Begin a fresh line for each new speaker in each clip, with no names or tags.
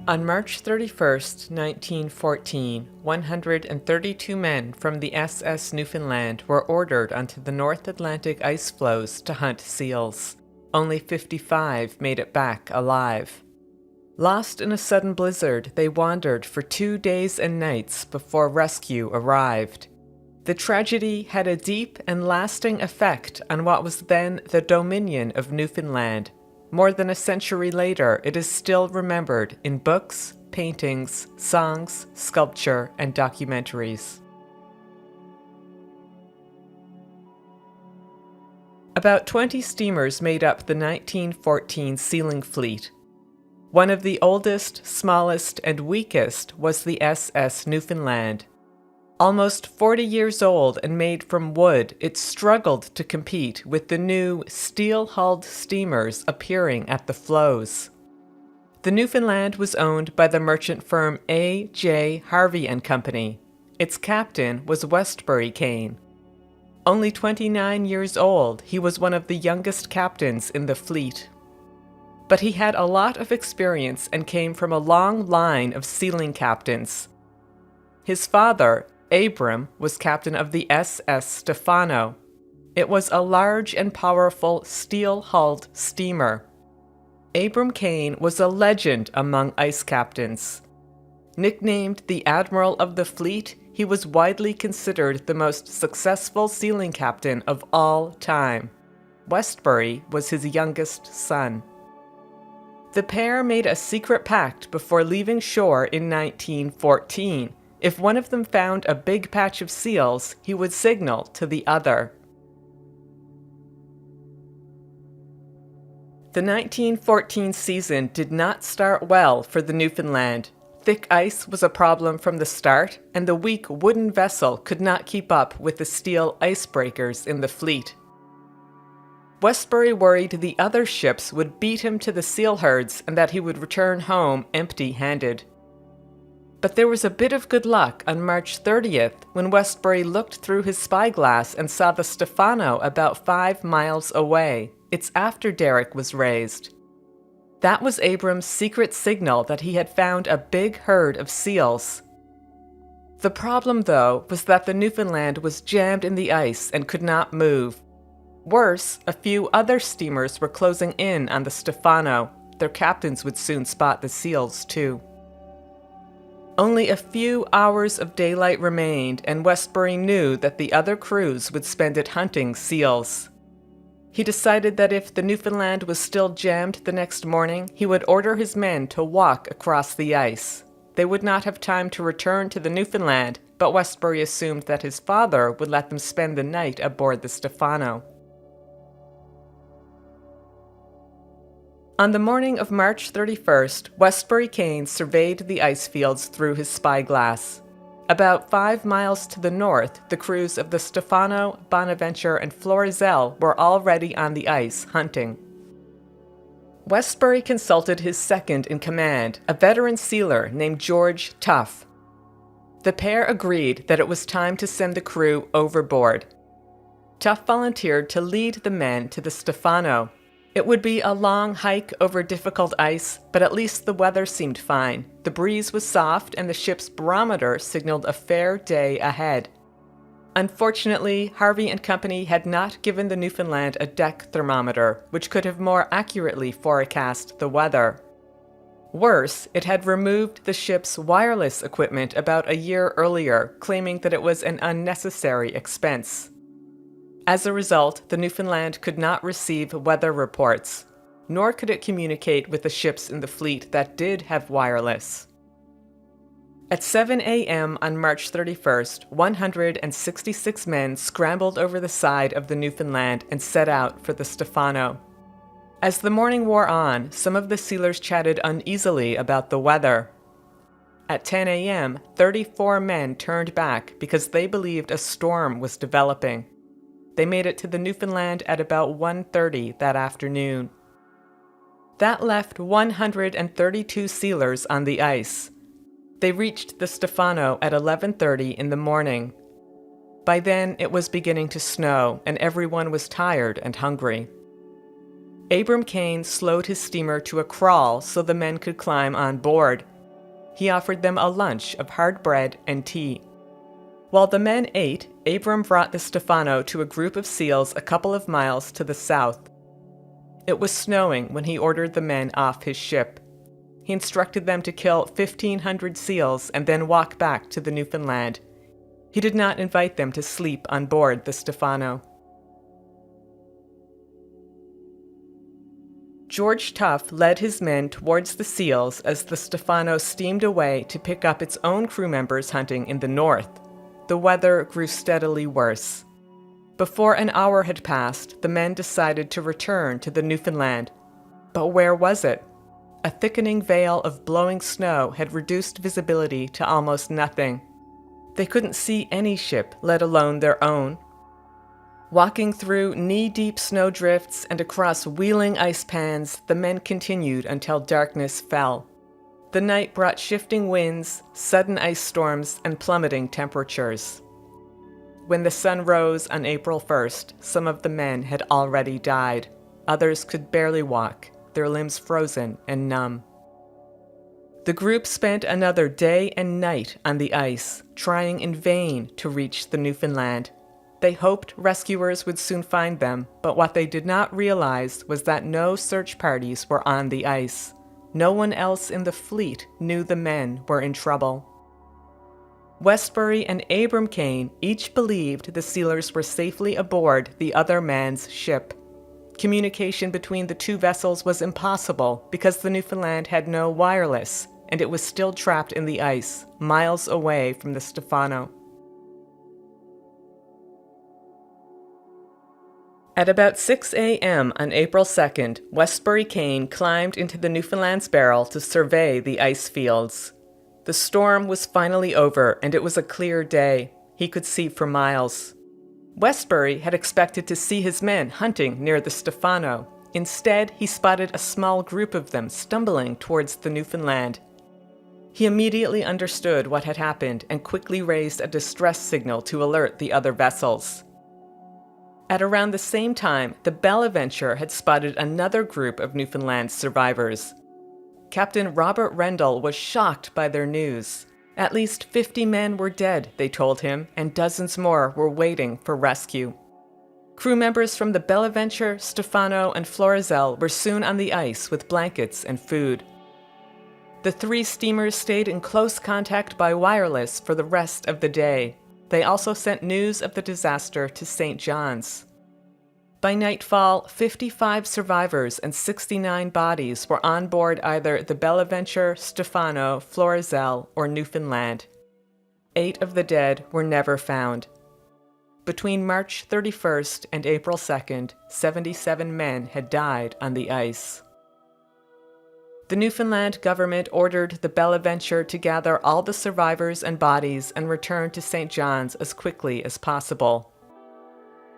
On March 31, 1914, 132 men from the SS Newfoundland were ordered onto the North Atlantic ice floes to hunt seals. Only 55 made it back alive. Lost in a sudden blizzard, they wandered for 2 days and nights before rescue arrived. The tragedy had a deep and lasting effect on what was then the Dominion of Newfoundland. More than a century later, it is still remembered in books, paintings, songs, sculpture, and documentaries. About 20 steamers made up the 1914 sealing fleet. One of the oldest, smallest, and weakest was the SS Newfoundland. Almost 40 years old and made from wood, it struggled to compete with the new steel-hulled steamers appearing at the floes. The Newfoundland was owned by the merchant firm A.J. Harvey and Company. Its captain was Westbury Kane. Only 29 years old, he was one of the youngest captains in the fleet. But he had a lot of experience and came from a long line of sealing captains. His father, Abram, was captain of the SS Stefano. It was a large and powerful steel-hulled steamer. Abram Kane was a legend among ice captains. Nicknamed the Admiral of the Fleet, he was widely considered the most successful sealing captain of all time. Westbury was his youngest son. The pair made a secret pact before leaving shore in 1914. If one of them found a big patch of seals, he would signal to the other. The 1914 season did not start well for the Newfoundland. Thick ice was a problem from the start, and the weak wooden vessel could not keep up with the steel icebreakers in the fleet. Westbury worried the other ships would beat him to the seal herds and that he would return home empty-handed. But there was a bit of good luck on March 30th when Westbury looked through his spyglass and saw the Stefano about 5 miles away. It's after derrick was raised. That was Abram's secret signal that he had found a big herd of seals. The problem, though, was that the Newfoundland was jammed in the ice and could not move. Worse, a few other steamers were closing in on the Stefano. Their captains would soon spot the seals, too. Only a few hours of daylight remained, and Westbury knew that the other crews would spend it hunting seals. He decided that if the Newfoundland was still jammed the next morning, he would order his men to walk across the ice. They would not have time to return to the Newfoundland, but Westbury assumed that his father would let them spend the night aboard the Stefano. On the morning of March 31st, Westbury Kane surveyed the ice fields through his spyglass. About 5 miles to the north, the crews of the Stefano, Bonaventure, and Florizel were already on the ice hunting. Westbury consulted his second-in-command, a veteran sealer named George Tuff. The pair agreed that it was time to send the crew overboard. Tuff volunteered to lead the men to the Stefano. It would be a long hike over difficult ice, but at least the weather seemed fine. The breeze was soft and the ship's barometer signaled a fair day ahead. Unfortunately, Harvey and Company had not given the Newfoundland a deck thermometer, which could have more accurately forecast the weather. Worse, it had removed the ship's wireless equipment about a year earlier, claiming that it was an unnecessary expense. As a result, the Newfoundland could not receive weather reports, nor could it communicate with the ships in the fleet that did have wireless. At 7 a.m. on March 31st, 166 men scrambled over the side of the Newfoundland and set out for the Stefano. As the morning wore on, some of the sealers chatted uneasily about the weather. At 10 a.m., 34 men turned back because they believed a storm was developing. They made it to the Newfoundland at about 1:30 that afternoon. That left 132 sealers on the ice. They reached the Stefano at 11:30 in the morning. By then, it was beginning to snow, and everyone was tired and hungry. Abram Kane slowed his steamer to a crawl so the men could climb on board. He offered them a lunch of hard bread and tea. While the men ate, Abram brought the Stefano to a group of seals a couple of miles to the south. It was snowing when he ordered the men off his ship. He instructed them to kill 1,500 seals and then walk back to the Newfoundland. He did not invite them to sleep on board the Stefano. George Tough led his men towards the seals as the Stefano steamed away to pick up its own crew members hunting in the north. The weather grew steadily worse. Before an hour had passed, the men decided to return to the Newfoundland. But where was it? A thickening veil of blowing snow had reduced visibility to almost nothing. They couldn't see any ship, let alone their own. Walking through knee-deep snowdrifts and across wheeling ice pans, the men continued until darkness fell. The night brought shifting winds, sudden ice storms, and plummeting temperatures. When the sun rose on April 1st, some of the men had already died. Others could barely walk, their limbs frozen and numb. The group spent another day and night on the ice, trying in vain to reach the Newfoundland. They hoped rescuers would soon find them, but what they did not realize was that no search parties were on the ice. No one else in the fleet knew the men were in trouble. Westbury and Abram Kane each believed the sealers were safely aboard the other man's ship. Communication between the two vessels was impossible because the Newfoundland had no wireless, and it was still trapped in the ice, miles away from the Stefano. At about 6 a.m. on April 2nd, Westbury Kane climbed into the Newfoundland's barrel to survey the ice fields. The storm was finally over, and it was a clear day. He could see for miles. Westbury had expected to see his men hunting near the Stefano. Instead, he spotted a small group of them stumbling towards the Newfoundland. He immediately understood what had happened and quickly raised a distress signal to alert the other vessels. At around the same time, the Bonaventure had spotted another group of Newfoundland survivors. Captain Robert Rendell was shocked by their news. At least 50 men were dead, they told him, and dozens more were waiting for rescue. Crew members from the Bonaventure, Stefano, and Florizel were soon on the ice with blankets and food. The three steamers stayed in close contact by wireless for the rest of the day. They also sent news of the disaster to St. John's. By nightfall, 55 survivors and 69 bodies were on board either the Bonaventure, Stefano, Florizel, or Newfoundland. 8 of the dead were never found. Between March 31st and April 2nd, 77 men had died on the ice. The Newfoundland government ordered the Bonaventure to gather all the survivors and bodies and return to St. John's as quickly as possible.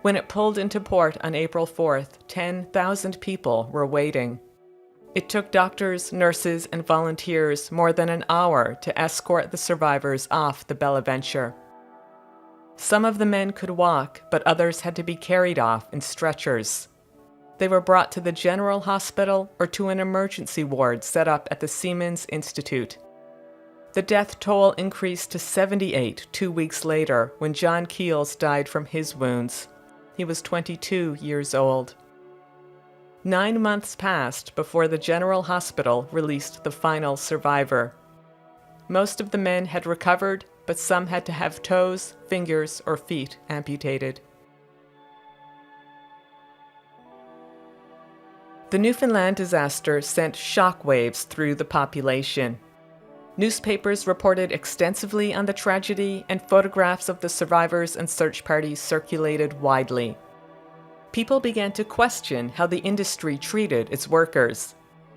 When it pulled into port on April 4th, 10,000 people were waiting. It took doctors, nurses, and volunteers more than an hour to escort the survivors off the Bonaventure. Some of the men could walk, but others had to be carried off in stretchers. They were brought to the General Hospital or to an emergency ward set up at the Seamen's Institute. The death toll increased to 78 2 weeks later when John Keels died from his wounds. He was 22 years old. 9 months passed before the General Hospital released the final survivor. Most of the men had recovered, but some had to have toes, fingers, or feet amputated. The Newfoundland disaster sent shockwaves through the population. Newspapers reported extensively on the tragedy, and photographs of the survivors and search parties circulated widely. People began to question how the industry treated its workers.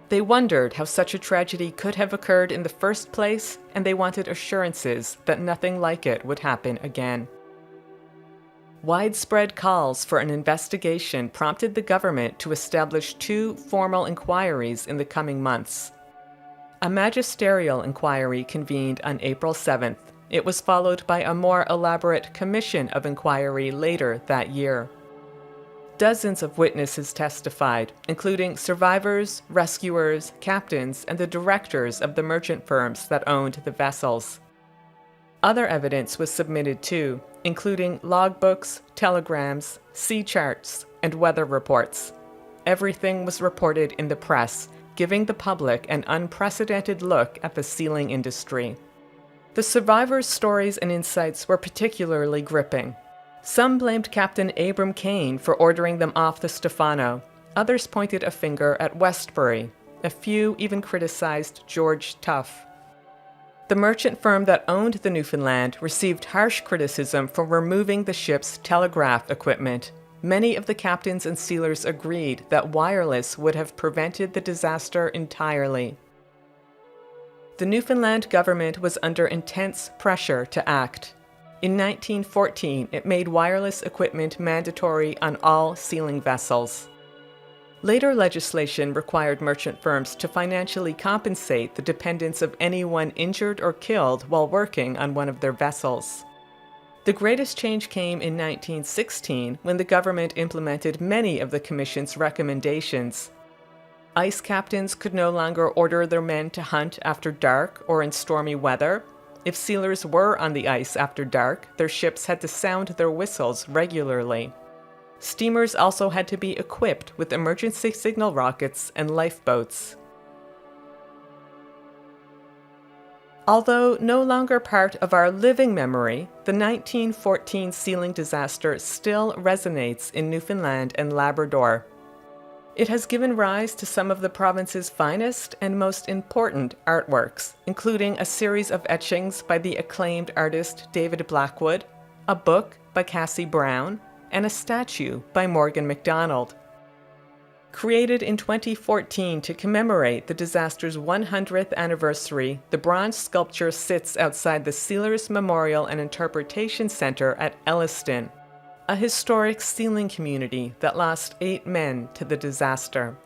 They wondered how such a tragedy could have occurred in the first place, and they wanted assurances that nothing like it would happen again. Widespread calls for an investigation prompted the government to establish 2 formal inquiries in the coming months. A magisterial inquiry convened on April 7th. It was followed by a more elaborate commission of inquiry later that year. Dozens of witnesses testified, including survivors, rescuers, captains, and the directors of the merchant firms that owned the vessels. Other evidence was submitted too, including logbooks, telegrams, sea charts, and weather reports. Everything was reported in the press, giving the public an unprecedented look at the sealing industry. The survivors' stories and insights were particularly gripping. Some blamed Captain Abram Kane for ordering them off the Stefano. Others pointed a finger at Westbury. A few even criticized George Tough. The merchant firm that owned the Newfoundland received harsh criticism for removing the ship's telegraph equipment. Many of the captains and sealers agreed that wireless would have prevented the disaster entirely. The Newfoundland government was under intense pressure to act. In 1914, it made wireless equipment mandatory on all sealing vessels. Later legislation required merchant firms to financially compensate the dependents of anyone injured or killed while working on one of their vessels. The greatest change came in 1916 when the government implemented many of the Commission's recommendations. Ice captains could no longer order their men to hunt after dark or in stormy weather. If sealers were on the ice after dark, their ships had to sound their whistles regularly. Steamers also had to be equipped with emergency signal rockets and lifeboats. Although no longer part of our living memory, the 1914 sealing disaster still resonates in Newfoundland and Labrador. It has given rise to some of the province's finest and most important artworks, including a series of etchings by the acclaimed artist David Blackwood, a book by Cassie Brown, and a statue by Morgan MacDonald. Created in 2014 to commemorate the disaster's 100th anniversary, the bronze sculpture sits outside the Sealers Memorial and Interpretation Center at Elliston, a historic sealing community that lost 8 men to the disaster.